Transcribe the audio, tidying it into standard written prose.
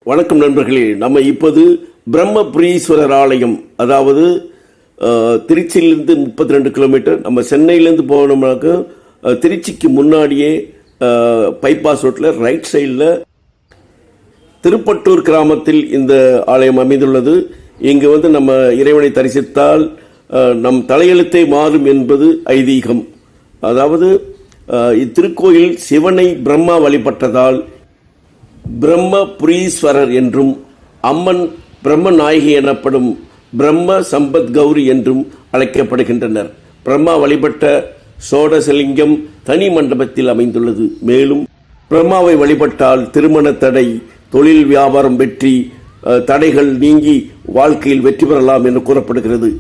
வணக்கம் நண்பர்களே. நம்ம இப்போது பிரம்மபுரீஸ்வரர் ஆலயம், அதாவது திருச்சியிலிருந்து 32 கிலோமீட்டர். நம்ம சென்னையிலேருந்து போனோம்னாக்க திருச்சிக்கு முன்னாடியே பைபாஸ் ரோட்டில் ரைட் சைடில் திருப்பட்டூர் கிராமத்தில் இந்த ஆலயம் அமைந்துள்ளது. இங்கு நம்ம இறைவனை தரிசித்தால் நம் தலையெழுத்தை மாறும் என்பது ஐதீகம். அதாவது இத்திருக்கோயில் சிவனை பிரம்மா வழிபட்டதால் பிரம்மபுரீஸ்வரர் என்றும், அம்மன் பிரம்ம நாயகி எனப்படும் பிரம்ம சம்பத் கௌரி என்றும் அழைக்கப்படுகின்றனர். பிரம்மா வழிபட்ட சோடசலிங்கம் தனி மண்டபத்தில் அமைந்துள்ளது. மேலும் பிரம்மாவை வழிபட்டால் திருமண தடை, தொழில் வியாபாரம் வெற்றி, தடைகள் நீங்கி வாழ்க்கையில் வெற்றி பெறலாம் என்று கூறப்படுகிறது.